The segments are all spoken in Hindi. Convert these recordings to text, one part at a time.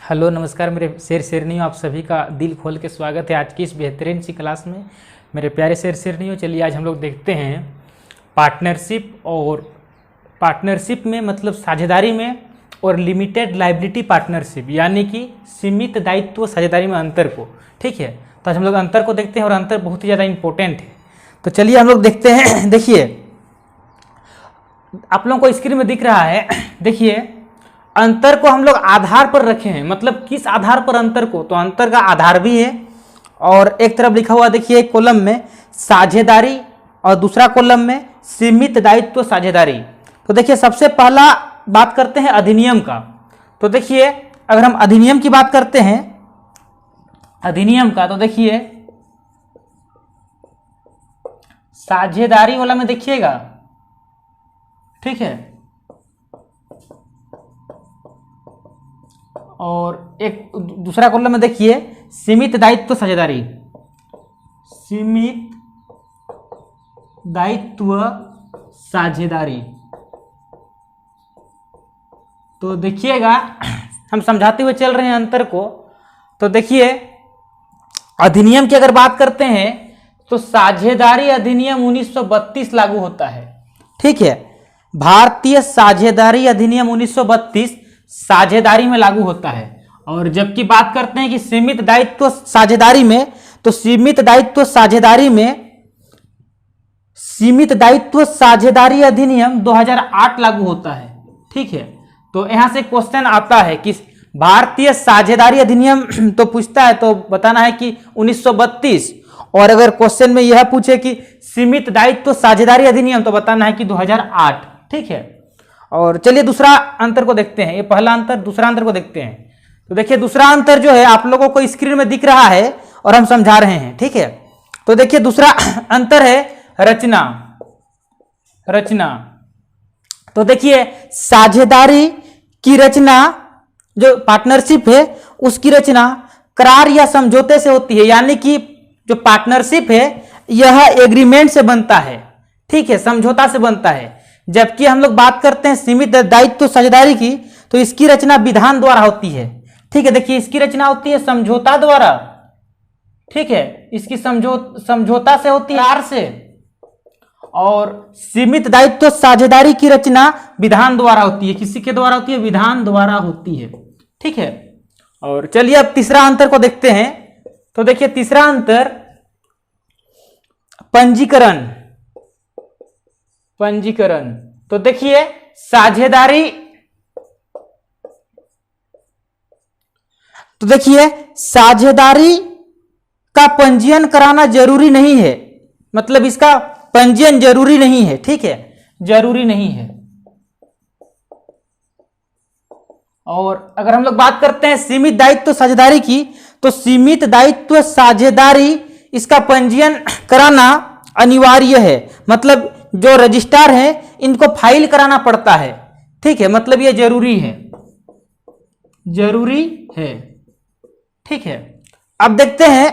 हेलो नमस्कार मेरे शेर शेरनियों, आप सभी का दिल खोल के स्वागत है आज की इस बेहतरीन सी क्लास में। मेरे प्यारे शेर शेरनियों, चलिए आज हम लोग देखते हैं पार्टनरशिप और पार्टनरशिप में मतलब साझेदारी में और लिमिटेड लायबिलिटी पार्टनरशिप यानी कि सीमित दायित्व साझेदारी में अंतर को। ठीक है, तो आज हम लोग अंतर को देखते हैं और अंतर बहुत ही ज़्यादा इंपॉर्टेंट है। तो चलिए हम लोग देखते हैं। देखिए आप लोगों को स्क्रीन में दिख रहा है, देखिए अंतर को हम लोग आधार पर रखे हैं। मतलब किस आधार पर अंतर को, तो अंतर का आधार भी है और एक तरफ लिखा हुआ देखिए एक कॉलम में साझेदारी और दूसरा कॉलम में सीमित दायित्व साझेदारी। तो देखिए सबसे पहला बात करते हैं अधिनियम का। तो देखिए अगर हम अधिनियम की बात करते हैं अधिनियम का, तो देखिए साझेदारी वाला में देखिएगा, ठीक है, और एक दूसरा कॉलम में देखिए सीमित दायित्व साझेदारी, सीमित दायित्व साझेदारी। तो देखिएगा हम समझाते हुए चल रहे हैं अंतर को। तो देखिए अधिनियम की अगर बात करते हैं तो साझेदारी अधिनियम 1932 लागू होता है। ठीक है, भारतीय साझेदारी अधिनियम 1932 साझेदारी में लागू होता है। और जबकि बात करते हैं कि सीमित दायित्व साझेदारी में, तो सीमित दायित्व साझेदारी में सीमित दायित्व साझेदारी अधिनियम 2008 लागू होता है। ठीक है, तो यहां से क्वेश्चन आता है कि भारतीय साझेदारी अधिनियम तो पूछता है तो बताना है कि 1932, और अगर क्वेश्चन में यह पूछे कि सीमित दायित्व साझेदारी अधिनियम तो बताना है कि 2008। ठीक है, और चलिए दूसरा अंतर को देखते हैं। ये पहला अंतर, दूसरा अंतर को देखते हैं। तो देखिए दूसरा अंतर जो है आप लोगों को स्क्रीन में दिख रहा है और हम समझा रहे हैं। ठीक है, तो देखिए दूसरा अंतर है रचना। रचना, तो देखिए साझेदारी की रचना जो पार्टनरशिप है उसकी रचना करार या समझौते से होती है, यानी कि जो पार्टनरशिप है यह एग्रीमेंट से बनता है। ठीक है, समझौता से बनता है। जबकि हम लोग बात करते हैं सीमित दायित्व साझेदारी की, तो इसकी रचना विधान द्वारा होती है। ठीक है, देखिए इसकी रचना होती है समझौता द्वारा। ठीक है, इसकी समझौता से होती है, करार से। और सीमित दायित्व साझेदारी की रचना विधान द्वारा होती है। किसी के द्वारा होती है? विधान द्वारा होती है। ठीक है, और चलिए अब तीसरा अंतर को देखते हैं। तो देखिए तीसरा अंतर पंजीकरण। पंजीकरण, तो देखिए साझेदारी, तो देखिए साझेदारी का पंजीयन कराना जरूरी नहीं है। मतलब इसका पंजीयन जरूरी नहीं है। ठीक है, जरूरी नहीं है। और अगर हम लोग बात करते हैं सीमित दायित्व साझेदारी की, तो सीमित दायित्व साझेदारी इसका पंजीयन कराना अनिवार्य है। मतलब जो रजिस्ट्रार है इनको फाइल कराना पड़ता है। ठीक है, मतलब ये जरूरी है, जरूरी है। ठीक है, अब देखते हैं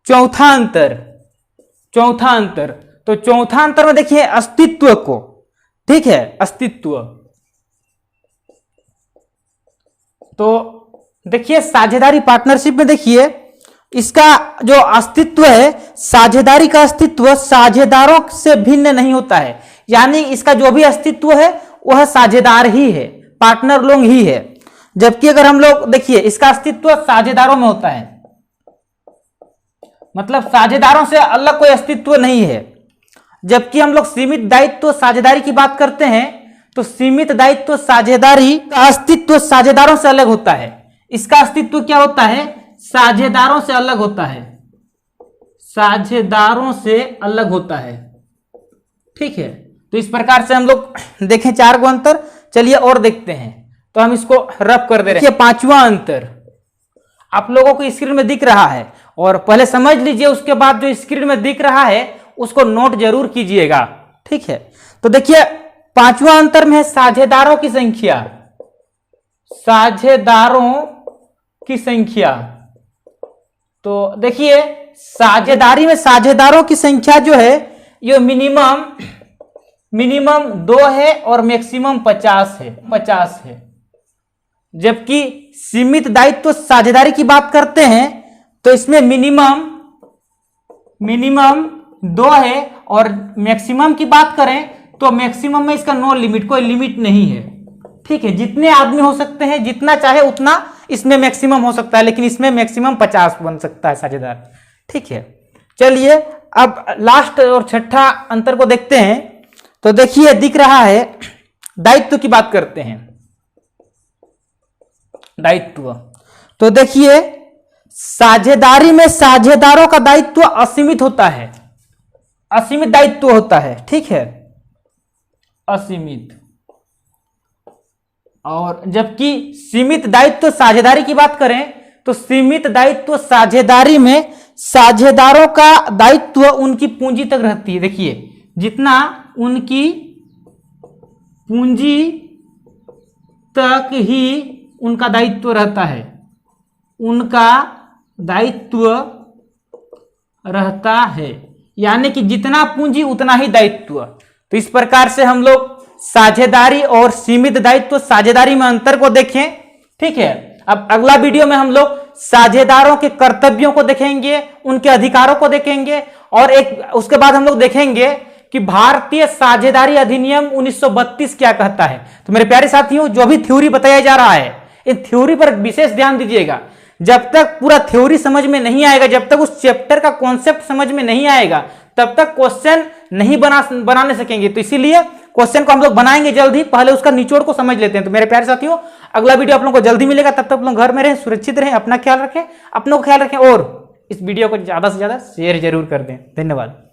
चौथा अंतर। चौथा अंतर, तो चौथा अंतर में देखिए अस्तित्व को। ठीक है, अस्तित्व, तो देखिए साझेदारी पार्टनरशिप में देखिए इसका जो अस्तित्व है, साझेदारी का अस्तित्व साझेदारों से भिन्न नहीं होता है। यानी इसका जो भी अस्तित्व है वह साझेदार ही है, पार्टनर लोग ही है। जबकि अगर हम लोग देखिए इसका अस्तित्व साझेदारों में होता है, मतलब साझेदारों से अलग कोई अस्तित्व नहीं है। जबकि हम लोग सीमित दायित्व साझेदारी की बात करते हैं तो सीमित दायित्व साझेदारी का अस्तित्व साझेदारों से अलग होता है। इसका अस्तित्व क्या होता है? साझेदारों से अलग होता है, साझेदारों से अलग होता है। ठीक है, तो इस प्रकार से हम लोग देखें 4 को अंतर। चलिए और देखते हैं, तो हम इसको रफ कर दे रहे हैं। पांचवा अंतर आप लोगों को स्क्रीन में दिख रहा है, और पहले समझ लीजिए, उसके बाद जो स्क्रीन में दिख रहा है उसको नोट जरूर कीजिएगा। ठीक है, तो देखिए पांचवा अंतर में है साझेदारों की संख्या। साझेदारों की संख्या, तो देखिए साझेदारी में साझेदारों की संख्या जो है ये मिनिमम 2 है और मैक्सिमम 50 है। जबकि सीमित दायित्व साझेदारी की बात करते हैं तो इसमें मिनिमम 2 है, और मैक्सिमम की बात करें तो मैक्सिमम में इसका नो लिमिट, कोई लिमिट नहीं है। ठीक है, जितने आदमी हो सकते हैं, जितना चाहे उतना इसमें मैक्सिमम हो सकता है, लेकिन इसमें मैक्सिमम 50 बन सकता है साझेदार। ठीक है, चलिए अब लास्ट और छठा अंतर को देखते हैं। तो देखिए दिख रहा है, दायित्व की बात करते हैं। दायित्व तो देखिए, साझेदारी में साझेदारों का दायित्व असीमित होता है, असीमित दायित्व होता है। ठीक है, असीमित। और जबकि सीमित दायित्व साझेदारी की बात करें तो सीमित दायित्व साझेदारी में साझेदारों का दायित्व उनकी पूंजी तक रहती है। देखिए, जितना उनकी पूंजी तक ही उनका दायित्व रहता है, उनका दायित्व रहता है, यानी कि जितना पूंजी उतना ही दायित्व। तो इस प्रकार से हम लोग साझेदारी और सीमित दायित्व साझेदारी में अंतर को देखें। ठीक है, अब अगला वीडियो में हम लोग साझेदारों के कर्तव्यों को देखेंगे, उनके अधिकारों को देखेंगे, और उसके बाद हम लोग देखेंगे कि भारतीय साझेदारी अधिनियम 1932 क्या कहता है। तो मेरे प्यारे साथियों, जो भी थ्योरी बताया जा रहा है, इन थ्योरी पर विशेष ध्यान दीजिएगा। जब तक पूरा थ्योरी समझ में नहीं आएगा, जब तक उस चैप्टर का कॉन्सेप्ट समझ में नहीं आएगा, तब तक क्वेश्चन नहीं बनाने सकेंगे। तो इसीलिए क्वेश्चन को हम लोग बनाएंगे जल्द ही, पहले उसका निचोड़ को समझ लेते हैं। तो मेरे प्यारे साथियों, अगला वीडियो आप लोगों को जल्दी मिलेगा। तब तक आप लोग घर में रहें, सुरक्षित रहें, अपना ख्याल रखें, अपनों का ख्याल रखें, और इस वीडियो को ज्यादा से ज्यादा शेयर जरूर कर दें। धन्यवाद।